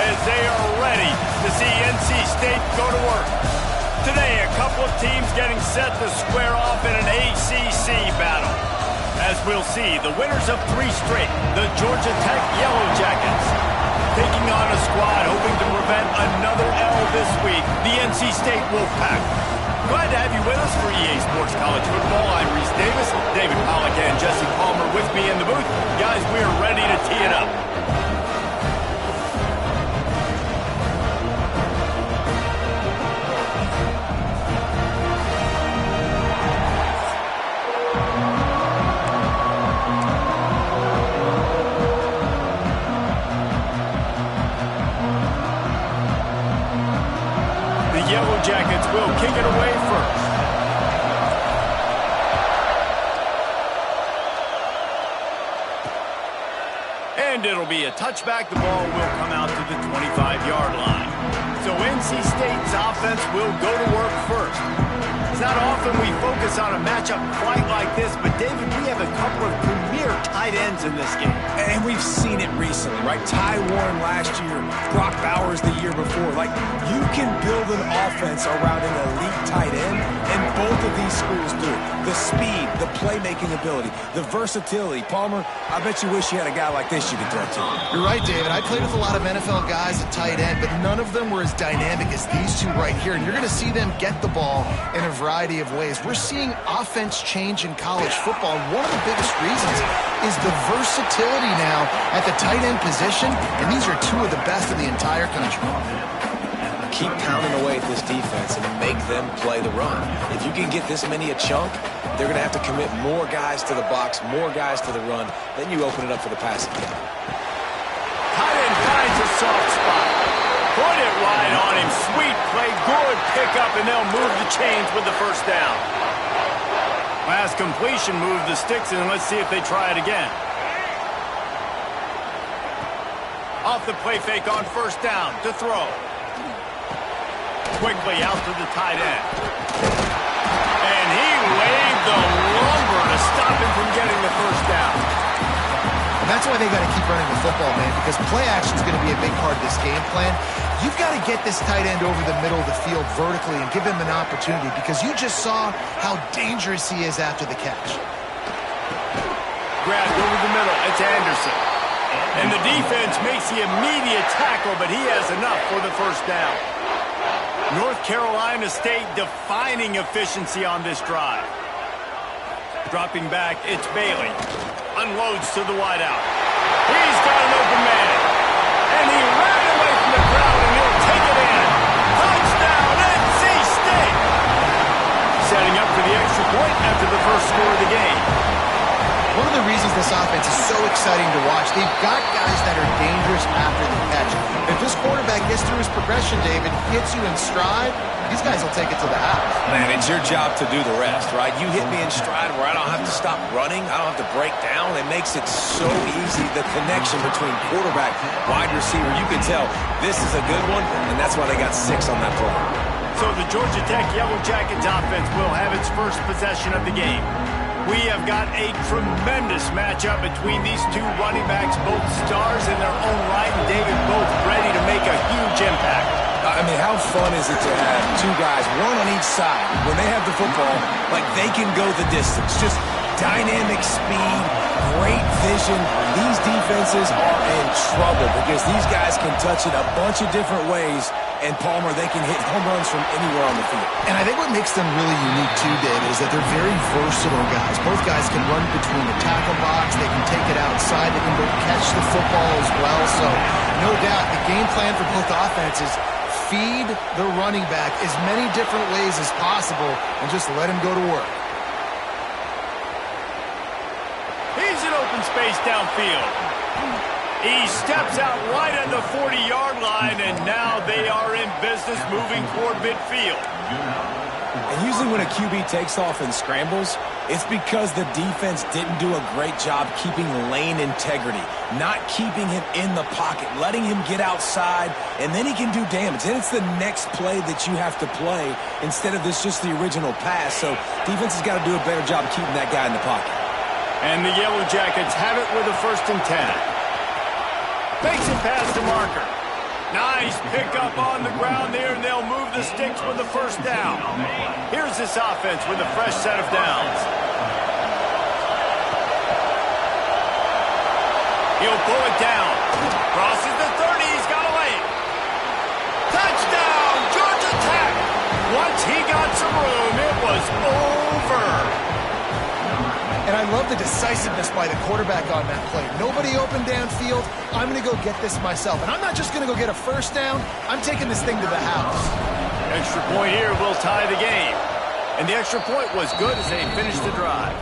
as they are ready to see NC State go to work. Today, a couple of teams getting set to square off in an ACC battle. As we'll see, the winners of 3 straight, the Georgia Tech Yellow Jackets, taking on a squad hoping to prevent another L this week, the NC State Wolfpack. Glad to have you with us for EA Sports College Football. I'm Reese Davis, David Pollack and Jesse Palmer with me in the booth. Guys, we are ready to tee it up. Yellow Jackets will kick it away first. And it'll be a touchback. The ball will come out to the 25-yard line. So NC State's offense will go to work first. It's not often we focus on a matchup quite like this, but David, we have a couple of premier tight ends in this game. And we've seen it recently, right? Ty Warren last year, Brock Bowers the year before. Like, you can build an offense around an elite tight end, and both of these schools do it. The speed, the playmaking ability, the versatility. Palmer, I bet you wish you had a guy like this you could throw to. You're right, David. I played with a lot of NFL guys at tight end, but none of them were as dynamic as these two right here. And you're going to see them get the ball in a variety of ways. We're seeing offense change in college football, and one of the biggest reasons is the versatility now at the tight end position, and these are two of the best in the entire country. Keep pounding away at this defense and make them play the run. If you can get this many a chunk, they're going to have to commit more guys to the box, more guys to the run. Then you open it up for the passing game. Tight end finds a soft spot. Put it right on him. Sweet play. Good pickup, and they'll move the chains with the first down. Last completion, move the sticks, and let's see if they try it again. Off the play fake on first down to throw. Quickly out to the tight end. And he laid the lumber to stop him from getting the first down. And that's why they got to keep running the football, man, because play action is going to be a big part of this game plan. You've got to get this tight end over the middle of the field vertically and give him an opportunity, because you just saw how dangerous he is after the catch. Grabbed over the middle. It's Anderson. And the defense makes the immediate tackle, but he has enough for the first down. North Carolina State defining efficiency on this drive. Dropping back, it's Bailey. Unloads to the wideout. He's got an open man. And he ran away from the crowd, and he'll take it in. Touchdown, NC State! Setting up for the extra point after the first score of the game. One of the reasons this offense is so exciting to watch, they've got guys that are dangerous after the catch. If this quarterback gets through his progression, David, hits you in stride, these guys will take it to the house. Man, it's your job to do the rest, right? You hit me in stride where I don't have to stop running. I don't have to break down. It makes it so easy, the connection between quarterback, wide receiver. You can tell this is a good one, and that's why they got 6 on that play. So the Georgia Tech Yellow Jackets offense will have its first possession of the game. We have got a tremendous matchup between these two running backs, both stars in their own right, and David, both ready to make a huge impact. I mean, how fun is it to have two guys, one on each side, when they have the football, like they can go the distance. Just dynamic speed, great vision. These defenses are in trouble because these guys can touch it a bunch of different ways. And Palmer, they can hit home runs from anywhere on the field. And I think what makes them really unique too, David, is that they're very versatile guys. Both guys can run between the tackle box. They can take it outside. They can both catch the football as well. So, no doubt, the game plan for both offenses, feed the running back as many different ways as possible and just let him go to work. He's in open space downfield. He steps out right at the 40-yard line, and now they are in business moving toward midfield. And usually when a QB takes off and scrambles, it's because the defense didn't do a great job keeping lane integrity, not keeping him in the pocket, letting him get outside, and then he can do damage. And it's the next play that you have to play instead of just the original pass. So defense has got to do a better job keeping that guy in the pocket. And the Yellow Jackets have it with a 1st and 10. Fakes it past the marker. Nice pickup on the ground there, and they'll move the sticks with the first down. Here's this offense with a fresh set of downs. He'll pull it down. Crosses the 30. He's got away. Touchdown, Georgia Tech. Once he got some room, it was over. And I love the decisiveness by the quarterback on that play. Nobody open downfield. I'm going to go get this myself. And I'm not just going to go get a first down. I'm taking this thing to the house. Extra point here will tie the game. And the extra point was good as they finished the drive.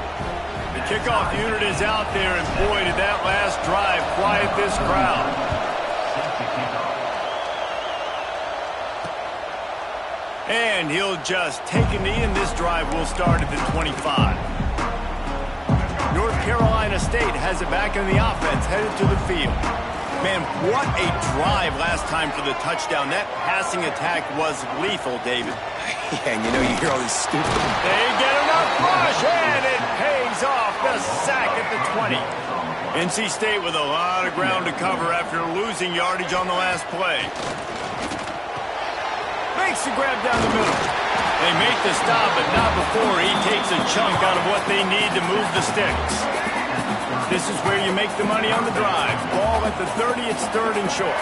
The kickoff unit is out there, and boy, did that last drive quiet this crowd. And he'll just take a knee, and this drive will start at the 25. North Carolina State has it back in the offense, headed to the field. Man, what a drive last time for the touchdown. That passing attack was lethal, David. Yeah, and you know, you hear all these stupid... They get enough rush, and it pays off. The sack at the 20. NC State with a lot of ground to cover after losing yardage on the last play. Makes the grab down the middle. They make the stop, but not before he takes a chunk out of what they need to move the sticks. This is where you make the money on the drive. Ball at the 30, it's third and short.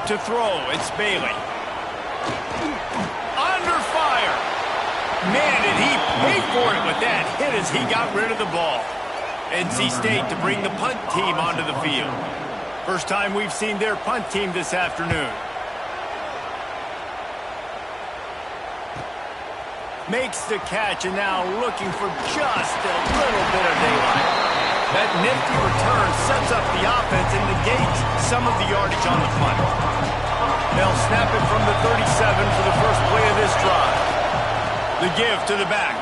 To throw, it's Bailey. Under fire. Man, did he pay for it with that hit as he got rid of the ball. NC State to bring the punt team onto the field. First time we've seen their punt team this afternoon. Makes the catch, and now looking for just a little bit of daylight. That nifty return sets up the offense and negates some of the yardage on the punt. They'll snap it from the 37 for the first play of this drive. The give to the back.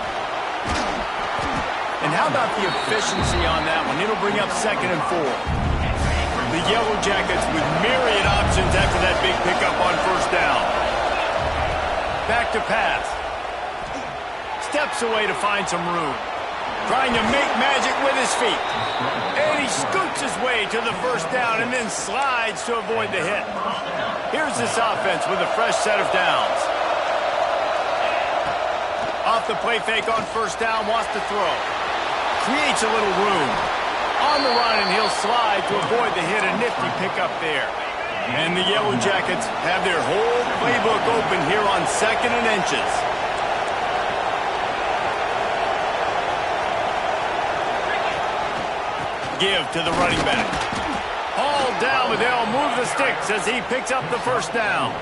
And how about the efficiency on that one? It'll bring up 2nd and 4. The Yellow Jackets with myriad options after that big pickup on first down. Back to pass. Steps away to find some room. Trying to make magic with his feet. And he scoots his way to the first down and then slides to avoid the hit. Here's this offense with a fresh set of downs. Off the play fake on first down, wants to throw. Creates a little room. On the run, and he'll slide to avoid the hit. A nifty pickup there. And the Yellow Jackets have their whole playbook open here on 2nd and inches. Give to the running back. All down, but they'll move the sticks as he picks up the first down.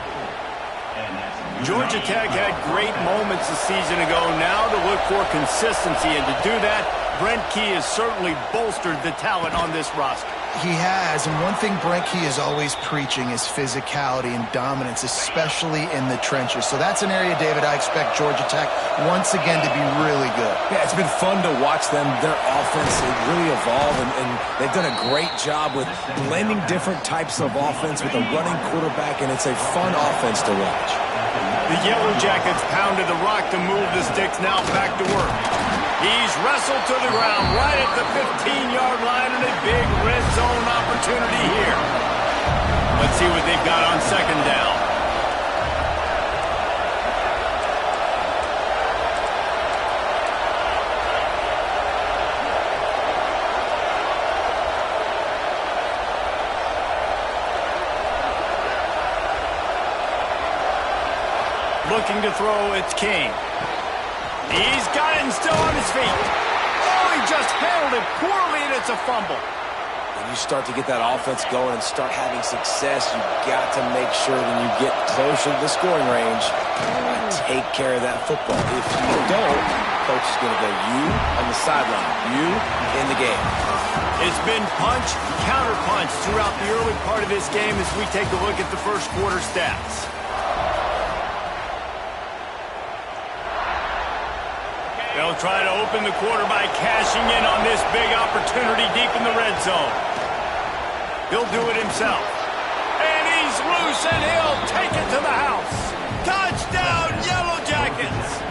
Georgia Tech had great moments a season ago. Now to look for consistency, and to do that, Brent Key has certainly bolstered the talent on this roster. He has, and one thing Brent Key is always preaching is physicality and dominance, especially in the trenches. So that's an area, David, I expect Georgia Tech once again to be really good. Yeah, it's been fun to watch them, their offense really evolve, and they've done a great job with blending different types of offense with a running quarterback, and it's a fun offense to watch. The Yellow Jackets pounded the rock to move the sticks, now back to work. He's wrestled to the ground right at the 15-yard line, and a big red zone opportunity here. Let's see what they've got on 2nd down. Looking to throw, it's King. He's got it and still on his feet. Oh, he just handled it poorly, and it's a fumble. When you start to get that offense going and start having success, you've got to make sure when you get closer to the scoring range, take care of that football. If you don't, coach is going to go, you on the sideline, you in the game. It's been punch, counter-punch throughout the early part of this game as we take a look at the first quarter stats. They'll try to open the quarter by cashing in on this big opportunity deep in the red zone. He'll do it himself. And he's loose, and he'll take it to the house. Touchdown, Yellow Jackets!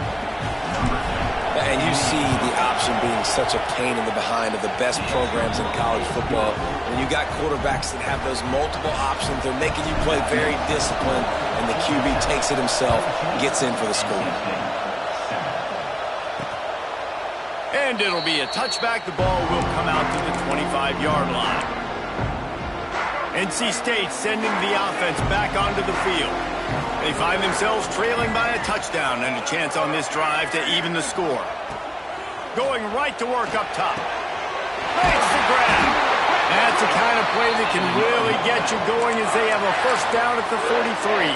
And you see the option being such a pain in the behind of the best programs in college football. When you got quarterbacks that have those multiple options, they're making you play very disciplined, and the QB takes it himself, gets in for the score. And it'll be a touchback. The ball will come out to the 25-yard line. NC State sending the offense back onto the field. They find themselves trailing by a touchdown and a chance on this drive to even the score. Going right to work up top. Makes the grab. That's the kind of play that can really get you going as they have a first down at the 43.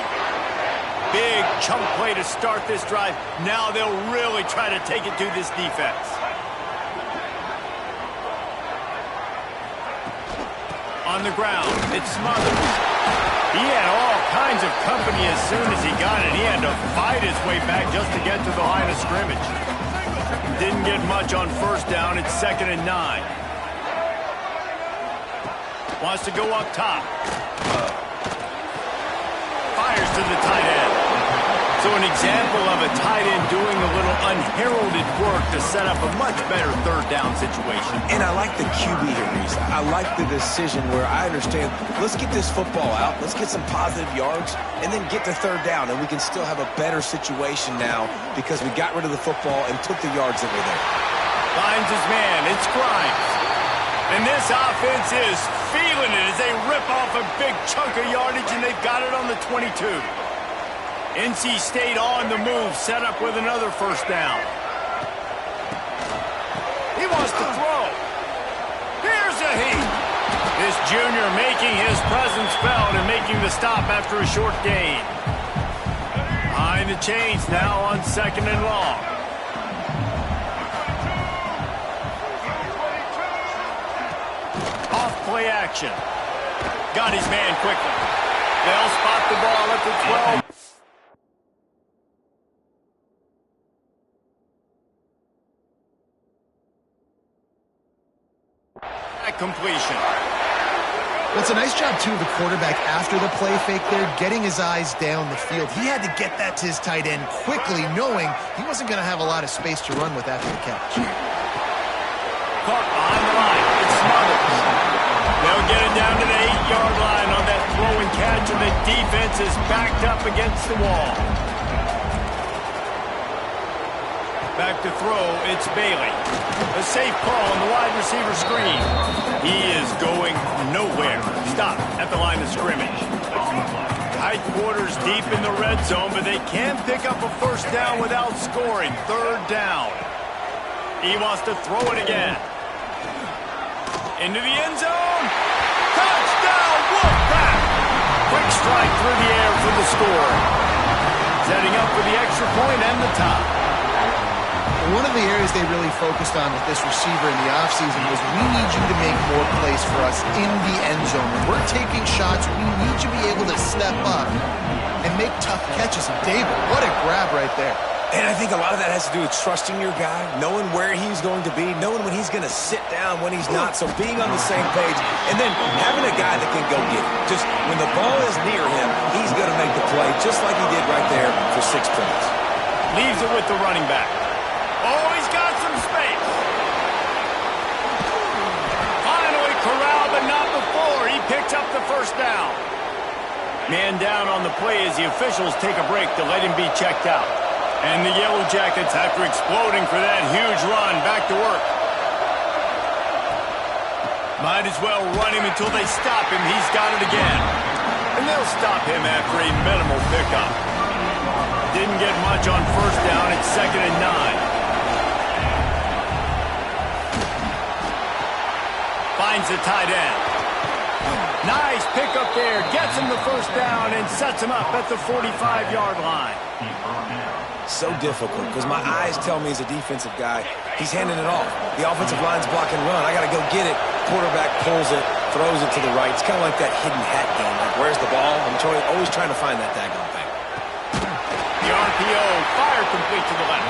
Big chunk play to start this drive. Now they'll really try to take it to this defense. On the ground, it's Smothers. He had all kinds of company as soon as he got it. He had to fight his way back just to get to the line of scrimmage. Didn't get much on first down. It's 2nd and 9. Wants to go up top. Fires to the tight end. So an example of a tight end doing a little unheralded work to set up a much better third down situation. And I like the QB here, Reese. I like the decision where I understand, let's get this football out, let's get some positive yards, and then get to third down, and we can still have a better situation now because we got rid of the football and took the yards that were there. Finds his man. It's Grimes. And this offense is feeling it as they rip off a big chunk of yardage, and they've got it on the 22. NC State on the move, set up with another first down. He wants to throw. Here's a heat. This junior making his presence felt and making the stop after a short gain. Behind the chains now on 2nd and long. Off play action. Got his man quickly. They'll spot the ball at the 12. Completion. Well, it's a nice job, too, of the quarterback after the play fake there, getting his eyes down the field. He had to get that to his tight end quickly, knowing he wasn't going to have a lot of space to run with after the catch. Caught behind the line. It's Smothers. They'll get it down to the 8-yard line on that throw and catch, and the defense is backed up against the wall. Back to throw, it's Bailey. A safe call on the wide receiver screen. He is going nowhere. Stop at the line of scrimmage. Tight quarters deep in the red zone, but they can pick up a first down without scoring. Third down. He wants to throw it again. Into the end zone. Touchdown, Wolfpack! Quick strike through the air for the score. Setting up for the extra point and the top. One of the areas they really focused on with this receiver in the offseason was we need you to make more plays for us in the end zone. When we're taking shots, we need you to be able to step up and make tough catches. And David, what a grab right there. And I think a lot of that has to do with trusting your guy, knowing where he's going to be, knowing when he's going to sit down, when he's not. So being on the same page, and then having a guy that can go get it. Just when the ball is near him, he's going to make the play, just like he did right there for 6 points. Leaves it with the running back. Oh, he's got some space. Finally corralled, but not before. He picks up the first down. Man down on the play as the officials take a break to let him be checked out. And the Yellow Jackets, after exploding for that huge run, back to work. Might as well run him until they stop him. He's got it again. And they'll stop him after a minimal pickup. Didn't get much on first down. It's 2nd and 9. Finds the tight end. Nice pickup there. Gets him the first down and sets him up at the 45-yard line. So difficult because my eyes tell me as a defensive guy, he's handing it off. The offensive line's blocking run. I got to go get it. Quarterback pulls it, throws it to the right. It's kind of like that hidden hat game. Like, where's the ball? I'm always trying to find that daggone thing. The RPO fired complete to the left.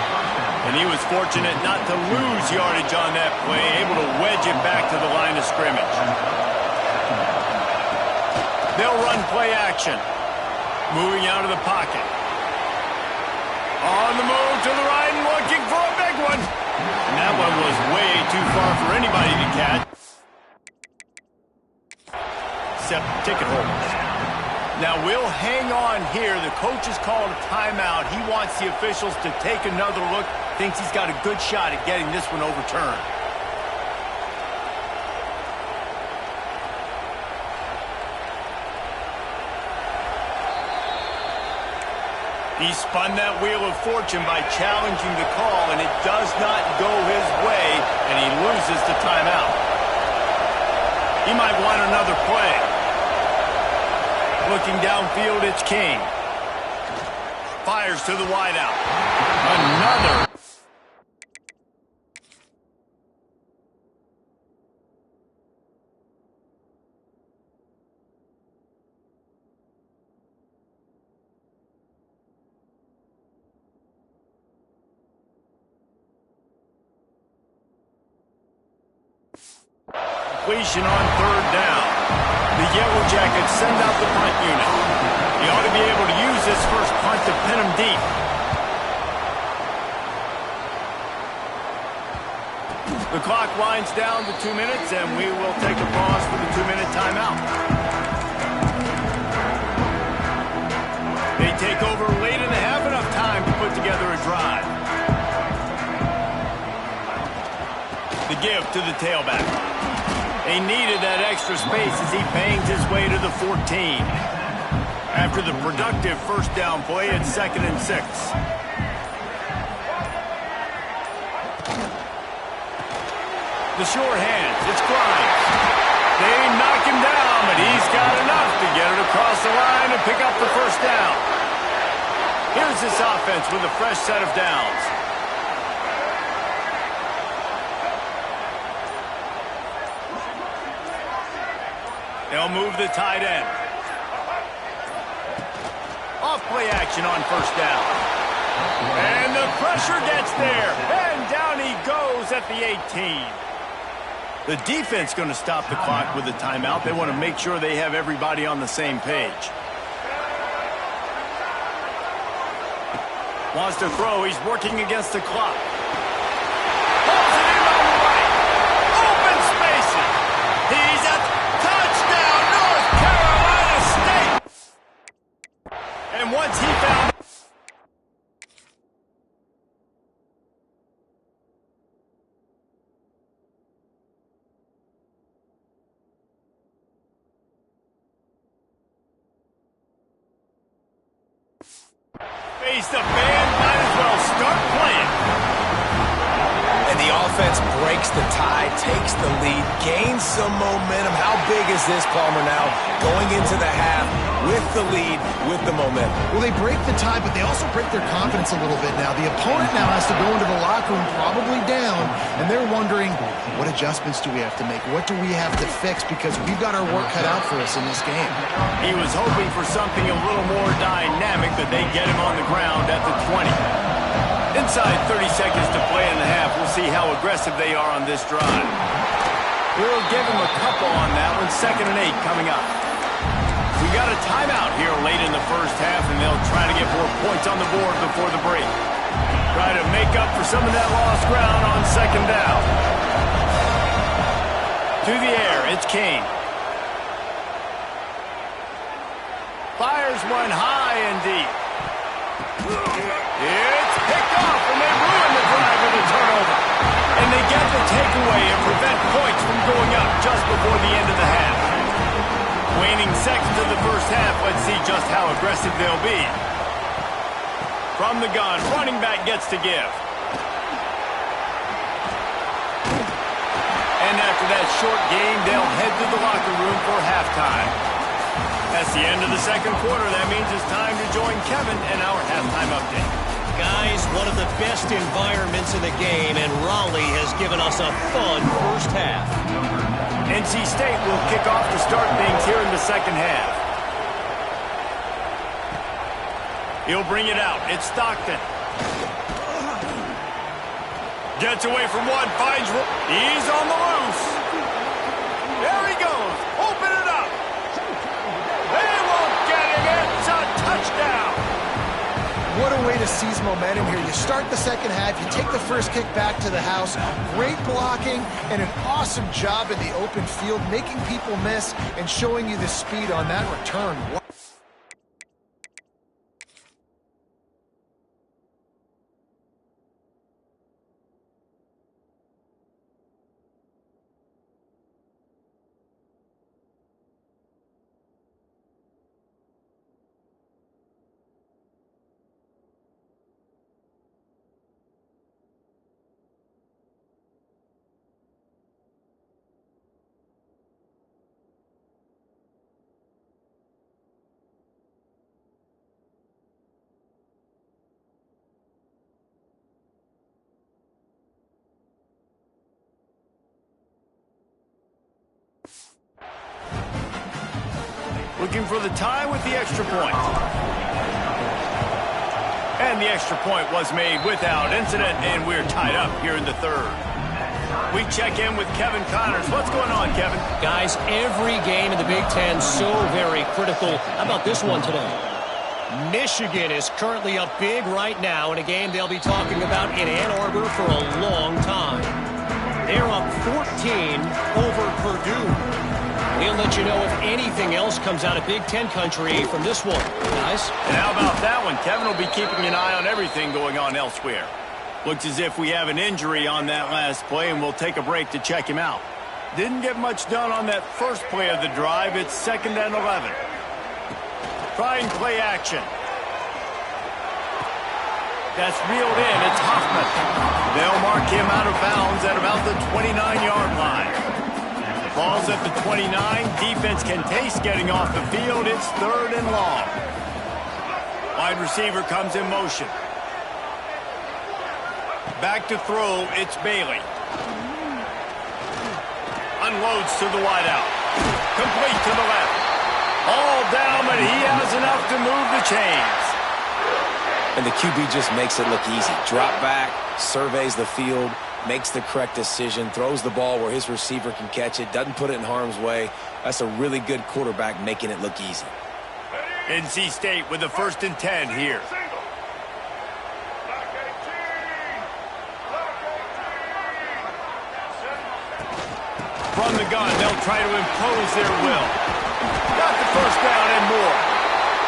And he was fortunate not to lose yardage on that play, able to wedge it back to the line of scrimmage. They'll run play action. Moving out of the pocket. On the move to the right and looking for a big one. one was way too far for anybody to catch. Except ticket holders. Now we'll hang on here. The coach has called a timeout. He wants the officials to take another look. Thinks he's got a good shot at getting this one overturned. He spun that wheel of fortune by challenging the call, and it does not go his way, and he loses the timeout. He might want another play. Looking downfield, it's King. Fires to the wideout. Another. Completion on third down. The Yellow Jackets send out the punt unit. He ought to be able to use this first punt to pin him deep. The clock winds down to 2 minutes, and we will take a pause for the 2-minute timeout. They take over late in the half, enough time to put together a drive. The give to the tailback. He needed that extra space as he bangs his way to the 14. After the productive first down play, it's 2nd and 6. The short hands, it's Grimes. They knock him down, but he's got enough to get it across the line and pick up the first down. Here's this offense with a fresh set of downs. They'll move the tight end. Off play action on first down. And the pressure gets there. And down he goes at the 18. The defense going to stop the clock with a timeout. They want to make sure they have everybody on the same page. Wants to throw. He's working against the clock. Pulls it in on the right. Open spaces. He's at touchdown, North Carolina State. And once he found... Face the band, might as well start playing. And the offense breaks the tie, takes the lead, gains some momentum. How big is this, Palmer, now? Going into the half with the lead, with the momentum. Well, they break the tie, but they also break their confidence a little bit now. The opponent now has to go into the locker room probably down, and they're wondering, what adjustments do we have to make? What do we have to fix? Because we've got our work cut out for us in this game. He was hoping for something a little more dynamic, but they get him on the ground at the 20. Inside 30 seconds to play in the half. We'll see how aggressive they are on this drive. We'll give them a couple on that one. 2nd and 8 coming up. We got a timeout here late in the first half, and they'll try to get more points on the board before the break. Try to make up for some of that lost ground on 2nd down. To the air, it's King. Fires one high and deep. It's picked off, and they ruin the drive with a turnover. And they get the takeaway and prevent points from going up just before the end of the half. Waning seconds of the first half, let's see just how aggressive they'll be. From the gun, running back gets to give. And after that short game, they'll head to the locker room for halftime. That's the end of the second quarter. That means it's time to join Kevin in our halftime update. Guys, one of the best environments in the game, and Raleigh has given us a fun first half. NC State will kick off to start things here in the second half. He'll bring it out. It's Stockton. Gets away from one, finds... He's on the loose. There he goes. Open it up. They won't get him. It's a touchdown. What a way to seize momentum here. You start the second half, you take the first kick back to the house. Great blocking and an awesome job in the open field, making people miss and showing you the speed on that return. Looking for the tie with the extra point. And the extra point was made without incident, and we're tied up here in the third. We check in with Kevin Connors. What's going on, Kevin? Guys, every game in the Big Ten so very critical. How about this one today? Michigan is currently up big right now in a game they'll be talking about in Ann Arbor for a long time. They're up 14 over Purdue. We'll let you know if anything else comes out of Big Ten country from this one, guys. And how about that one? Kevin will be keeping an eye on everything going on elsewhere. Looks as if we have an injury on that last play, and we'll take a break to check him out. Didn't get much done on that first play of the drive. It's 2nd and 11. Trying play action. That's reeled in. It's Hoffman. They'll mark him out of bounds at about the 29-yard line. Ball's at the 29. Defense can taste getting off the field. It's 3rd and long. Wide receiver comes in motion. Back to throw. It's Bailey. Unloads to the wideout. Complete to the left. All down, but he has enough to move the chains. And the QB just makes it look easy. Drop back, surveys the field, makes the correct decision, throws the ball where his receiver can catch it, doesn't put it in harm's way. That's a really good quarterback making it look easy. NC State with the 1st and 10 here. From the gun, they'll try to impose their will. Got the first down and more.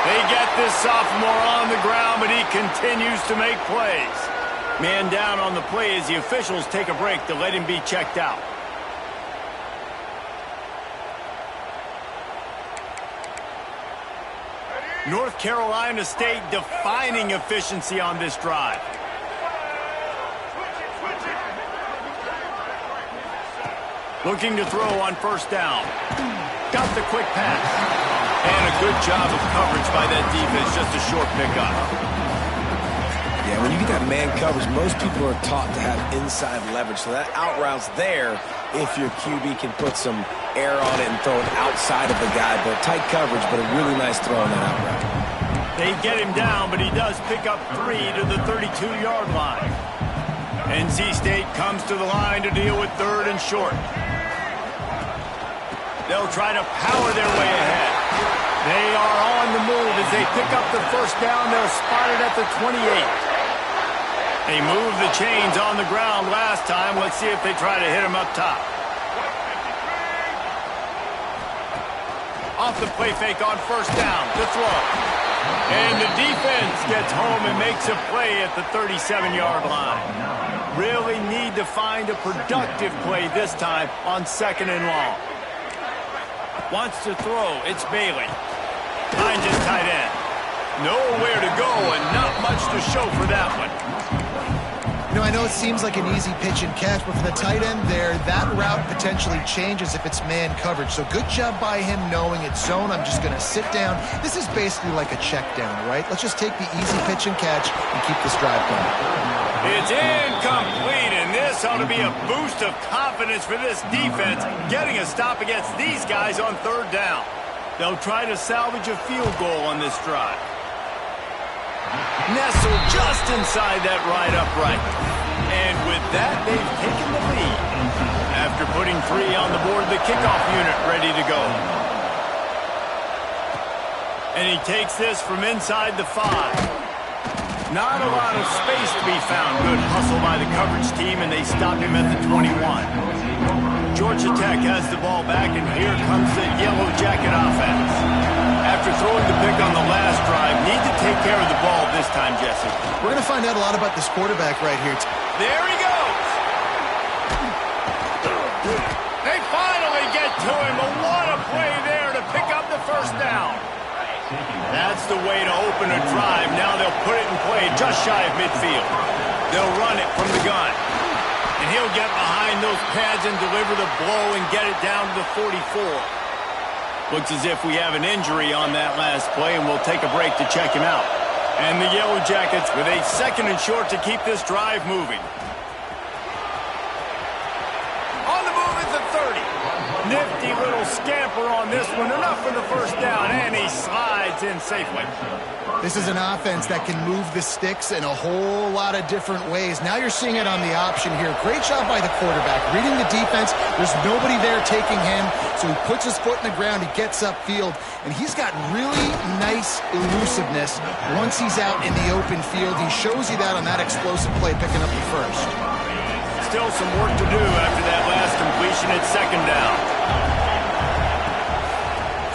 They get this sophomore on the ground, but he continues to make plays. Man down on the play as the officials take a break to let him be checked out. North Carolina State defining efficiency on this drive. Looking to throw on 1st down. Got the quick pass. And a good job of coverage by that defense, just a short pickup. Yeah, when you get that man coverage, most people are taught to have inside leverage. So that out route's there if your QB can put some air on it and throw it outside of the guy. But tight coverage, but a really nice throw on that out route. They get him down, but he does pick up 3 to the 32-yard line. NC State comes to the line to deal with 3rd and short. They'll try to power their way ahead. They are on the move as they pick up the 1st down. They'll spot it at the 28. They moved the chains on the ground last time. Let's see if they try to hit him up top. Off the play fake on 1st down to throw. And the defense gets home and makes a play at the 37-yard line. Really need to find a productive play this time on 2nd and long. Wants to throw. It's Bailey. Finds his tight end. Nowhere to go and not much to show for that one. You know, I know it seems like an easy pitch and catch, but for the tight end there, that route potentially changes if it's man coverage. So good job by him knowing it's zone. I'm just going to sit down. This is basically like a check down, right? Let's just take the easy pitch and catch and keep this drive going. It's incomplete, and this ought to be a boost of confidence for this defense, getting a stop against these guys on 3rd down. They'll try to salvage a field goal on this drive. Nestled just inside that right upright. And with that, they've taken the lead. After putting 3 on the board, the kickoff unit ready to go. And he takes this from inside the 5. Not a lot of space to be found. Good hustle by the coverage team, and they stop him at the 21. Georgia Tech has the ball back, and here comes the Yellow Jacket offense. After throwing the pick on the last drive, need to take care of the ball this time, Jesse. We're going to find out a lot about this quarterback right here. There he goes. They finally get to him, but what a play there to pick up the first down. That's the way to open a drive. Now they'll put it in play just shy of midfield. They'll run it from the gun. And he'll get behind those pads and deliver the blow and get it down to the 44. Looks as if we have an injury on that last play, and we'll take a break to check him out. And the Yellow Jackets with a 2nd and short to keep this drive moving. On the move is the 30. Nifty little scamper on this one. Enough for the first down, and he slides in safely. This is an offense that can move the sticks in a whole lot of different ways. Now you're seeing it on the option here. Great job by the quarterback. Reading the defense. There's nobody there taking him, so he puts his foot in the ground. He gets upfield, and he's got really nice elusiveness once he's out in the open field. He shows you that on that explosive play, picking up the first. Still some work to do after that last completion at 2nd down.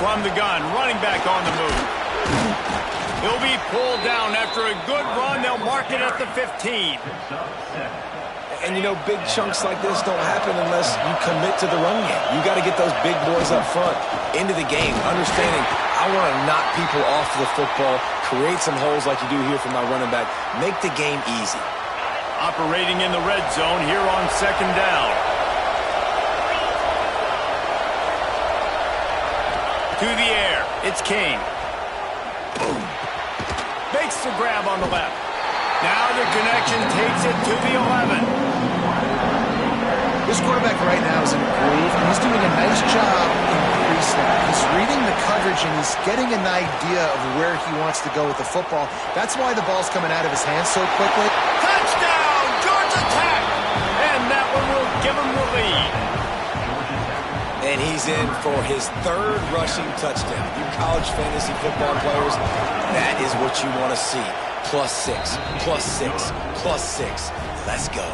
From the gun, running back on the move. He'll be pulled down after a good run. They'll mark it at the 15. And, you know, big chunks like this don't happen unless you commit to the run game. You got to get those big boys up front into the game, understanding I want to knock people off the football, create some holes like you do here for my running back, make the game easy. Operating in the red zone here on 2nd down. To the air, it's Kane. Boom. Makes the grab on the left. Now the connection takes it to the 11. This quarterback right now is in a groove, and he's doing a nice job in pre-snap. He's reading the coverage, and he's getting an idea of where he wants to go with the football. That's why the ball's coming out of his hands so quickly. Touchdown, Georgia Tech! And that one will give him the lead. And he's in for his 3rd rushing touchdown. You college fantasy football players, that is what you want to see. +6, +6, +6. Let's go.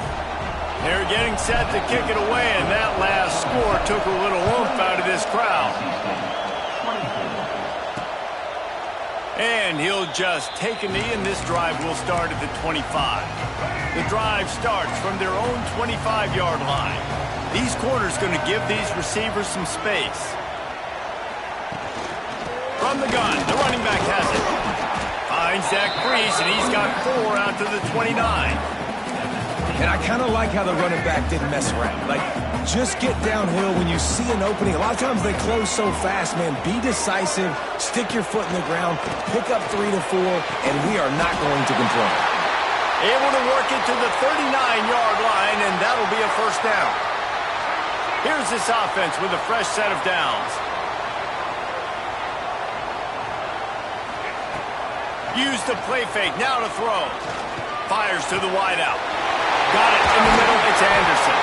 They're getting set to kick it away, and that last score took a little oomph out of this crowd. And he'll just take a knee, and this drive will start at the 25. The drive starts from their own 25-yard line. These corners going to give these receivers some space. From the gun, the running back has it. Finds Zach Brees, and he's got 4 out to the 29. And I kind of like how the running back didn't mess around. Like, just get downhill when you see an opening. A lot of times they close so fast, man. Be decisive, stick your foot in the ground, pick up 3 to 4, and we are not going to complain. Able to work it to the 39-yard line, and that'll be a first down. Here's this offense with a fresh set of downs. Use the play fake, now to throw. Fires to the wideout. Got it in the middle, it's Anderson.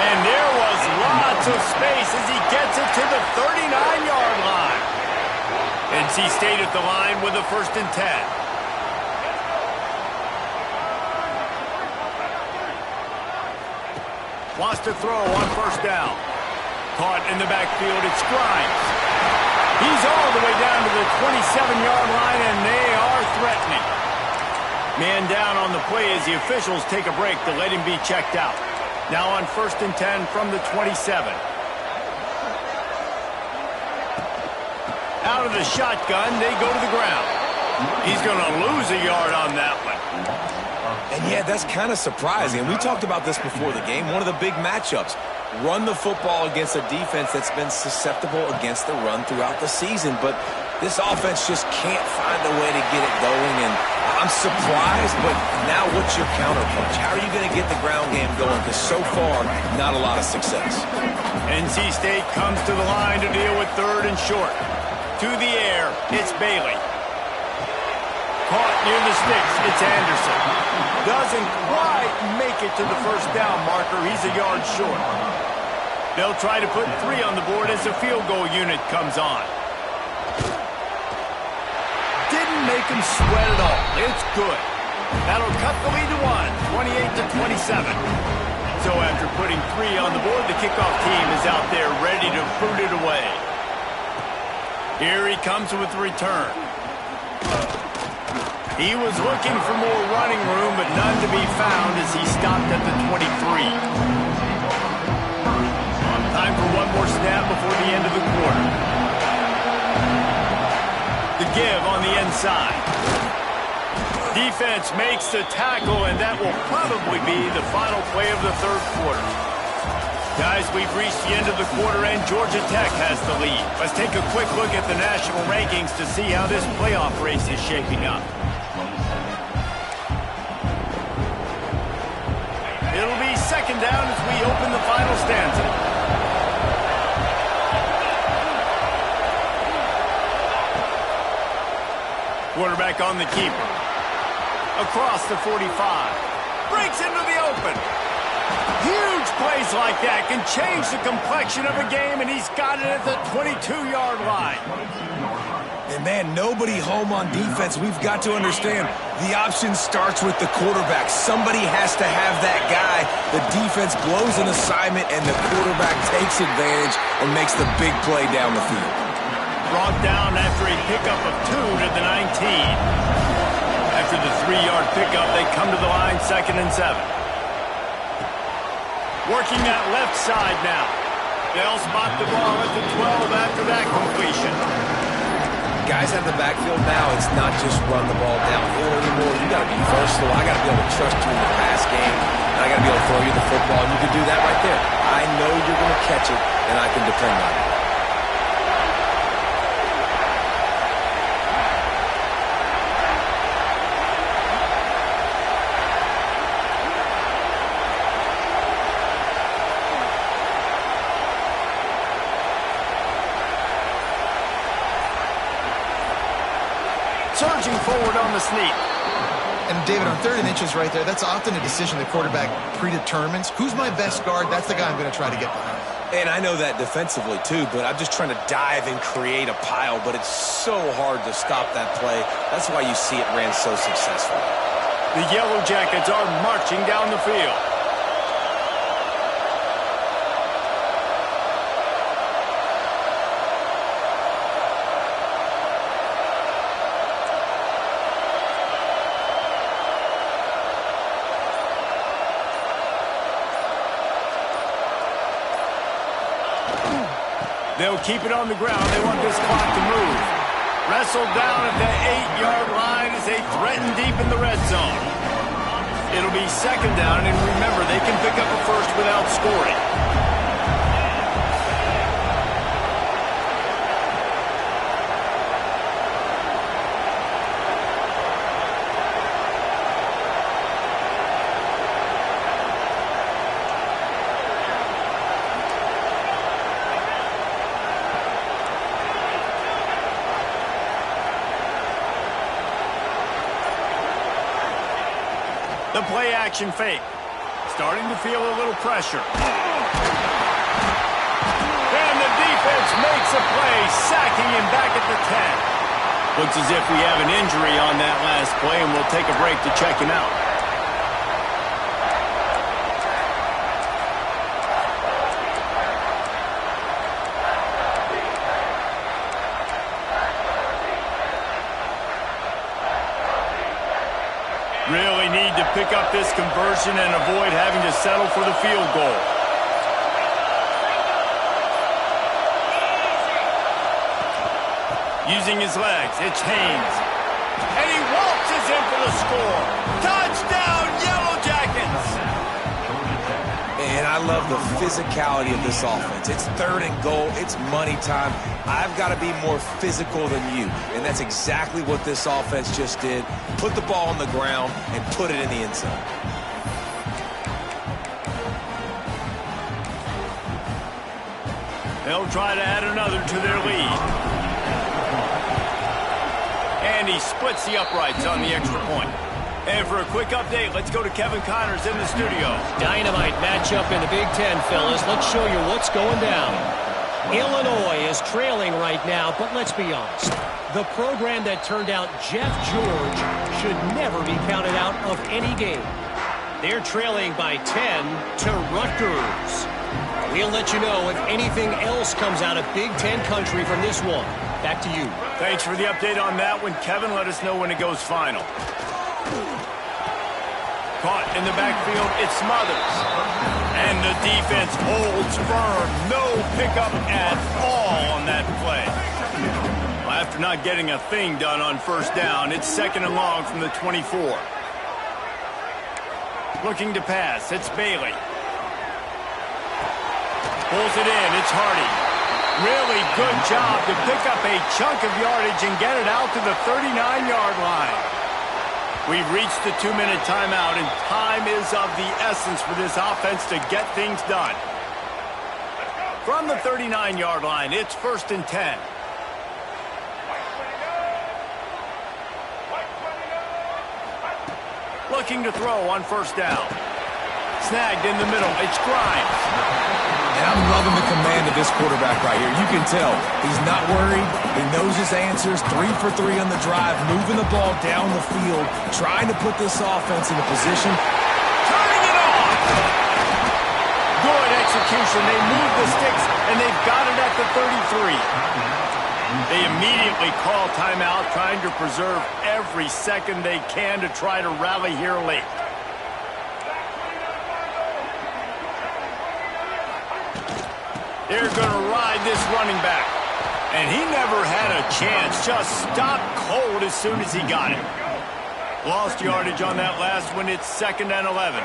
And there was lots of space as he gets it to the 39-yard line. NC State at the line with a 1st and 10. Wants to throw on 1st down. Caught in the backfield, it's Grimes. He's all the way down to the 27-yard line, and they are threatening. Man down on the play as the officials take a break to let him be checked out. Now on 1st and 10 from the 27. Out of the shotgun, they go to the ground. He's going to lose a yard on that one. And yeah, that's kind of surprising. We talked about this before the game. One of the big matchups. Run the football against a defense that's been susceptible against the run throughout the season. But this offense just can't find a way to get it going. And I'm surprised, but now what's your counterpunch? How are you going to get the ground game going? Because so far, not a lot of success. NC State comes to the line to deal with 3rd and short. To the air, it's Bailey. Caught near the sticks, it's Anderson. Doesn't quite make it to the 1st down marker. He's a yard short. They'll try to put 3 on the board as the field goal unit comes on. Didn't make him sweat at all. It's good. That'll cut the lead to 28-27. So after putting 3 on the board, the kickoff team is out there ready to boot it away. Here he comes with the return. He was looking for more running room, but none to be found as he stopped at the 23. Time for one more snap before the end of the quarter. The give on the inside. Defense makes the tackle, and that will probably be the final play of the third quarter. Guys, we've reached the end of the quarter, and Georgia Tech has the lead. Let's take a quick look at the national rankings to see how this playoff race is shaping up. It'll be second down as we open the final stanza. Quarterback on the keeper. Across the 45. Breaks into the open. Huge plays like that can change the complexion of a game, and he's got it at the 22-yard line. And man, nobody home on defense. We've got to understand the option starts with the quarterback. Somebody has to have that guy. The defense blows an assignment, and the quarterback takes advantage and makes the big play down the field. Brought down after a pickup of 2 to the 19. After the 3-yard pickup, they come to the line, 2nd and 7. Working that left side now. They'll spot the ball at the 12 after that completion. Guys out of the backfield now, it's not just run the ball downhill anymore. You got to be versatile. I got to be able to trust you in the pass game. And I got to be able to throw you the football. And you can do that right there. I know you're going to catch it, and I can depend on it. Surging forward on the sneak. And David, on 3rd and inches right there, that's often a decision the quarterback predetermines. Who's my best guard? That's the guy I'm going to try to get behind. And I know that defensively too, but I'm just trying to dive and create a pile, but it's so hard to stop that play. That's why you see it ran so successfully. The Yellow Jackets are marching down the field. They'll keep it on the ground. They want this clock to move. Wrestled down at the 8-yard line as they threaten deep in the red zone. It'll be second down, and remember, they can pick up a first without scoring. The play-action fake. Starting to feel a little pressure. And the defense makes a play, sacking him back at the 10. Looks as if we have an injury on that last play, and we'll take a break to check him out. Really need to pick up this conversion and avoid having to settle for the field goal. Using his legs, it's Haynes. And he waltzes in for the score. Touchdown, Yellow Jackets! And I love the physicality of this offense. It's 3rd and goal. It's money time. I've got to be more physical than you. And that's exactly what this offense just did. Put the ball on the ground and put it in the end zone. They'll try to add another to their lead. And he splits the uprights on the extra point. And for a quick update, let's go to Kevin Connors in the studio. Dynamite matchup in the Big Ten, fellas. Let's show you what's going down. Illinois is trailing right now, but let's be honest. The program that turned out Jeff George should never be counted out of any game. They're trailing by 10 to Rutgers. We'll let you know if anything else comes out of Big Ten country from this one. Back to you. Thanks for the update on that one, Kevin. Let us know when it goes final. Caught in the backfield, it's Smothers. And the defense holds firm. No pickup at all on that play. After not getting a thing done on first down, it's 2nd and long from the 24. Looking to pass, it's Bailey. Pulls it in, it's Hardy. Really good job to pick up a chunk of yardage and get it out to the 39-yard line. We've reached the 2-minute timeout, and time is of the essence for this offense to get things done. From the 39-yard line, it's 1st and 10. Looking to throw on first down. Snagged in the middle. It's Grimes. And I'm loving the command of this quarterback right here. You can tell he's not worried. He knows his answers. 3 for 3 on the drive, moving the ball down the field, trying to put this offense in a position. Turning it on! Good execution. They move the sticks, and they've got it at the 33. They immediately call timeout, trying to preserve every second they can to try to rally here late. They're going to ride this running back. And he never had a chance. Just stopped cold as soon as he got it. Lost yardage on that last one. It's 2nd and 11.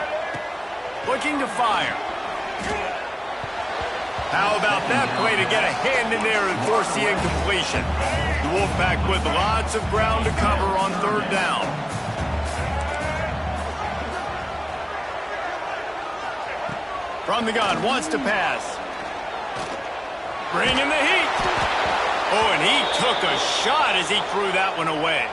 Looking to fire. How about that play to get a hand in there and force the incompletion? The Wolfpack with lots of ground to cover on 3rd down. From the gun, wants to pass. Bringing the heat. Oh, and he took a shot as he threw that one away.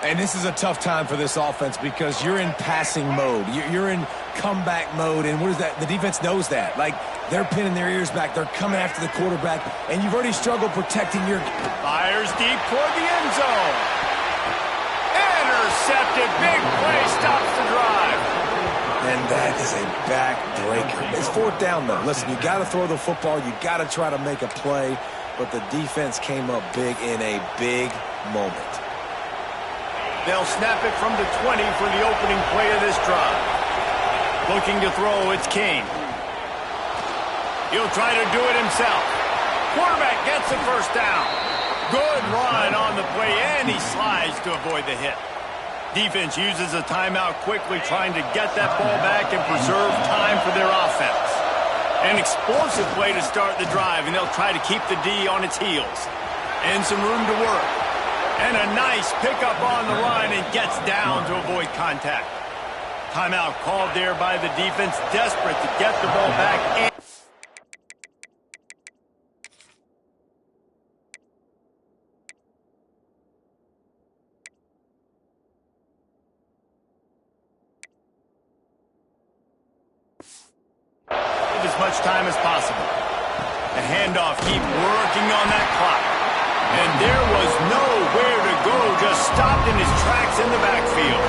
And this is a tough time for this offense because you're in passing mode. You're in comeback mode, and what is that? The defense knows that. Like, they're pinning their ears back. They're coming after the quarterback, and you've already struggled protecting your... Fires deep toward the end zone. Intercepted. Big play stops the drive. And that is a backbreaker. It's 4th down, though. Listen, you got to throw the football. You got to try to make a play, but the defense came up big in a big moment. They'll snap it from the 20 for the opening play of this drive. Looking to throw, it's King. He'll try to do it himself. Quarterback gets the first down. Good run on the play, and he slides to avoid the hit. Defense uses a timeout quickly, trying to get that ball back and preserve time for their offense. An explosive play to start the drive, and they'll try to keep the D on its heels. And some room to work. And a nice pickup on the run, and gets down to avoid contact. Timeout called there by the defense, desperate to get the ball back. As much time as possible. The handoff, keep working on that clock. And there was nowhere to go, just stopped in his tracks in the backfield.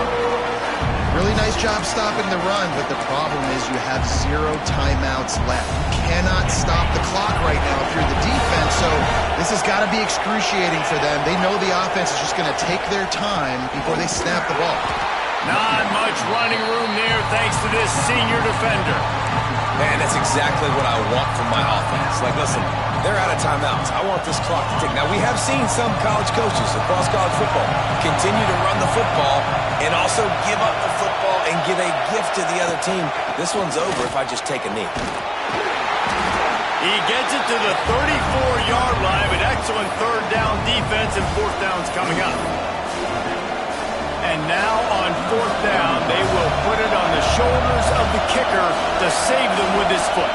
Really nice job stopping the run, but the problem is you have 0 timeouts left. You cannot stop the clock right now if you're the defense, so this has got to be excruciating for them. They know the offense is just going to take their time before they snap the ball. Not much running room there thanks to this senior defender. Man, that's exactly what I want from my offense. Like, listen, they're out of timeouts. I want this clock to tick. Now, we have seen some college coaches across college football continue to run the football and also give up the football and give a gift to the other team. This one's over if I just take a knee. He gets it to the 34-yard line with excellent 3rd down defense, and 4th down's coming up. And now on 4th down, they will put it on the shoulders of the kicker to save them with his foot.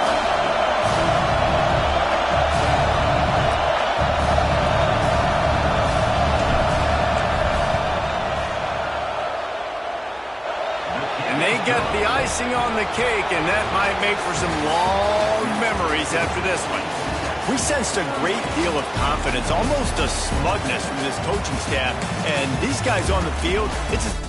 And they get the icing on the cake, and that might make for some long memories after this one. We sensed a great deal of confidence, almost a smugness from this coaching staff. And these guys on the field, it's